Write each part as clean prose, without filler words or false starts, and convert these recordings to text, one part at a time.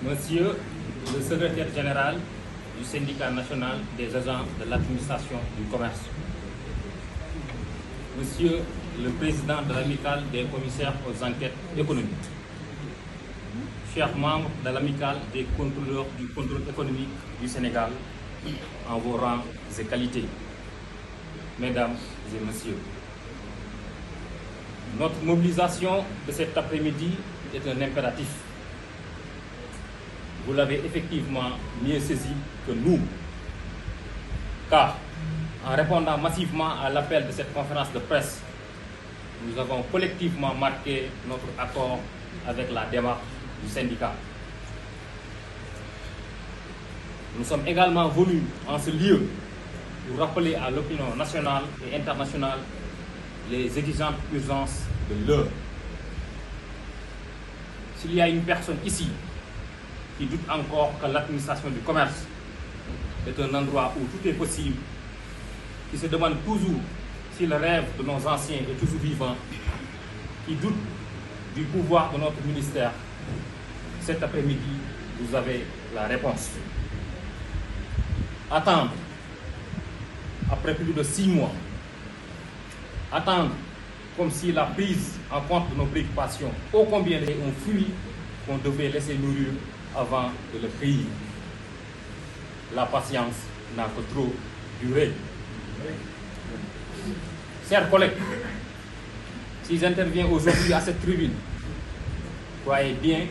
Monsieur le secrétaire général du syndicat national des agents de l'administration du commerce, Monsieur le président de l'amicale des commissaires aux enquêtes économiques, chers membres de l'amicale des contrôleurs du contrôle économique du Sénégal, en vos rangs et qualités, mesdames et messieurs, notre mobilisation de cet après-midi est un impératif. Vous l'avez effectivement mieux saisi que nous, car en répondant massivement à l'appel de cette conférence de presse, nous avons collectivement marqué notre accord avec la démarche du syndicat. Nous sommes également venus en ce lieu pour rappeler à l'opinion nationale et internationale les exigeantes urgences de l'heure. S'il y a une personne ici qui doute encore que l'administration du commerce est un endroit où tout est possible, qui se demande toujours si le rêve de nos anciens est toujours vivant, qui doute du pouvoir de notre ministère, cet après-midi, vous avez la réponse. Attendre, après plus de 6 mois, attendre comme si la prise en compte de nos préoccupations, ô combien est un fruit qu'on devait laisser nourrir avant de le cueillir. La patience n'a que trop duré. Chers collègues, si j'interviens aujourd'hui à cette tribune, croyez bien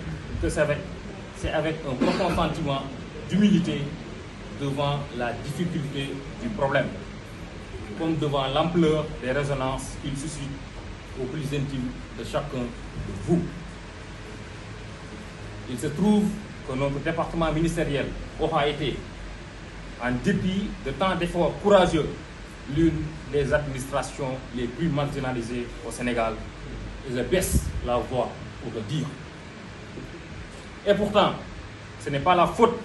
que c'est avec un profond sentiment d'humilité devant la difficulté du problème, comme devant l'ampleur des résonances qu'il suscite au plus intime de chacun de vous. Il se trouve que notre département ministériel aura été, en dépit de tant d'efforts courageux, l'une des administrations les plus marginalisées au Sénégal. Et je baisse la voix pour le dire. Et pourtant, ce n'est pas la faute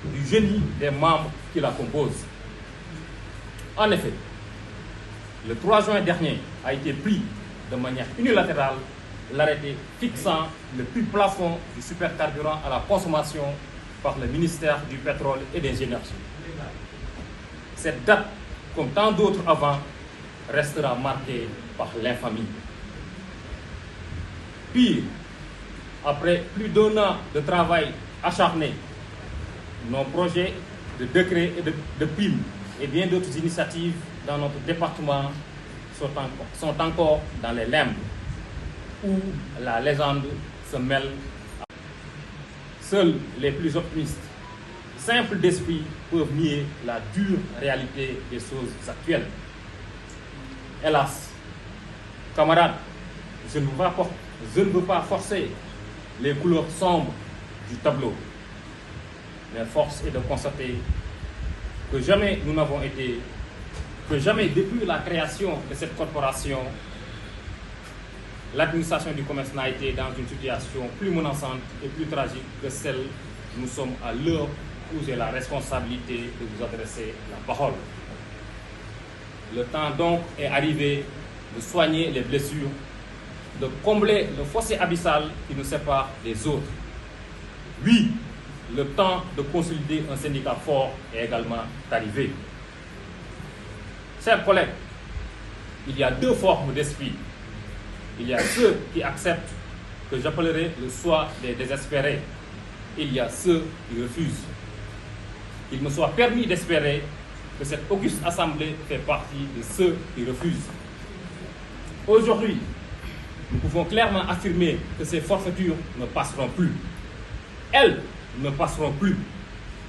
du génie des membres qui la composent. En effet, le 3 juin dernier a été pris de manière unilatérale l'arrêté fixant le prix plafond du supercarburant à la consommation par le ministère du Pétrole et des Énergies. Cette date, comme tant d'autres avant, restera marquée par l'infamie. Pire, après plus d'1 an de travail acharné, nos projets de décret et de primes et bien d'autres initiatives dans notre département sont encore dans les limbes, où la légende se mêle. Seuls les plus optimistes, simples d'esprit, peuvent nier la dure réalité des choses actuelles. Hélas, camarades, je ne veux pas forcer les couleurs sombres du tableau. Mais force est de constater que jamais nous n'avons été, que jamais depuis la création de cette corporation, l'administration du commerce n'a été dans une situation plus menaçante et plus tragique que celle où nous sommes à l'heure où j'ai la responsabilité de vous adresser la parole. Le temps donc est arrivé de soigner les blessures, de combler le fossé abyssal qui nous sépare des autres. Oui, le temps de consolider un syndicat fort est également arrivé. Chers collègues, il y a 2 formes d'esprit. Il y a ceux qui acceptent que j'appellerai le soi des désespérés. Il y a ceux qui refusent. Il me soit permis d'espérer que cette auguste assemblée fait partie de ceux qui refusent. Aujourd'hui, nous pouvons clairement affirmer que ces forfaitures ne passeront plus. Elles ne passeront plus.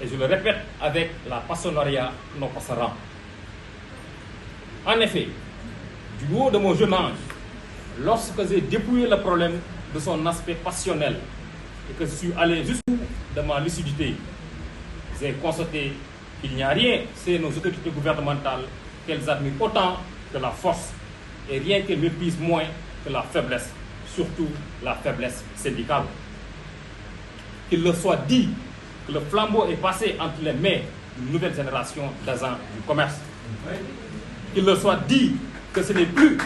Et je le répète avec la pastonaria, ne passera. En effet, du haut de mon jeune âge, lorsque j'ai dépouillé le problème de son aspect passionnel et que je suis allé jusqu'au bout de ma lucidité, j'ai constaté qu'il n'y a rien chez nos autorités gouvernementales qu'elles admirent autant que la force et rien qu'elles méprisent moins que la faiblesse, surtout la faiblesse syndicale. Qu'il leur soit dit que le flambeau est passé entre les mains d'une nouvelle génération d'agents du commerce. Qu'il leur soit dit que ce n'est plus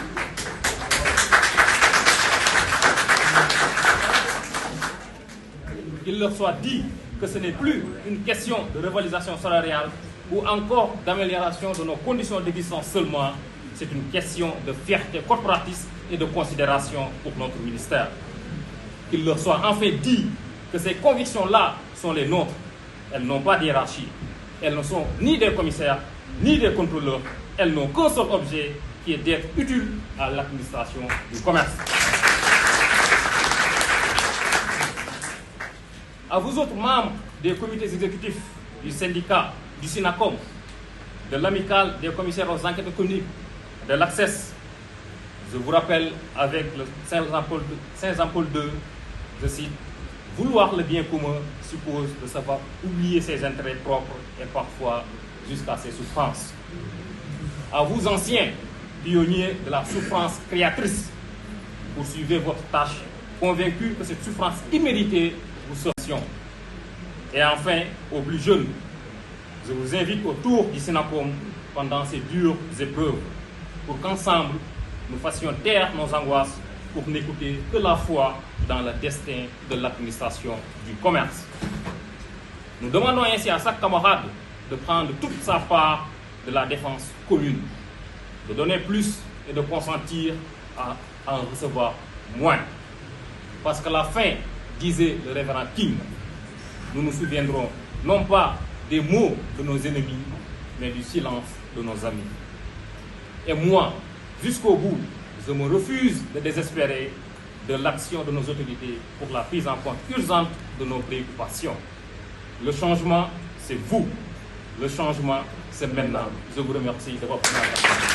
qu'il leur soit dit que ce n'est plus une question de revalorisation salariale ou encore d'amélioration de nos conditions d'existence seulement, c'est une question de fierté corporatiste et de considération pour notre ministère. Qu'il leur soit enfin dit que ces convictions-là sont les nôtres. Elles n'ont pas de hiérarchie. Elles ne sont ni des commissaires, ni des contrôleurs. Elles n'ont qu'un seul objet qui est d'être utiles à l'administration du commerce. À vous autres membres des comités exécutifs du syndicat, du SYNACOM, de l'amicale des commissaires aux enquêtes économiques, de l'ACCESS, je vous rappelle avec le Saint-Jean-Paul II, je cite, « Vouloir le bien commun suppose de savoir oublier ses intérêts propres et parfois jusqu'à ses souffrances. » À vous anciens pionniers de la souffrance créatrice, poursuivez votre tâche, convaincus que cette souffrance imméritée vous sera. Et enfin, aux plus jeunes, je vous invite autour du SYNACOM pendant ces dures épreuves, pour qu'ensemble, nous fassions taire nos angoisses pour n'écouter que la foi dans le destin de l'administration du commerce. Nous demandons ainsi à chaque camarade de prendre toute sa part de la défense commune, de donner plus et de consentir à en recevoir moins. Parce que la fin, disait le révérend King, nous nous souviendrons non pas des mots de nos ennemis, mais du silence de nos amis. Et moi, jusqu'au bout, je me refuse de désespérer de l'action de nos autorités pour la prise en compte urgente de nos préoccupations. Le changement, c'est vous. Le changement, c'est maintenant. Je vous remercie de votre attention.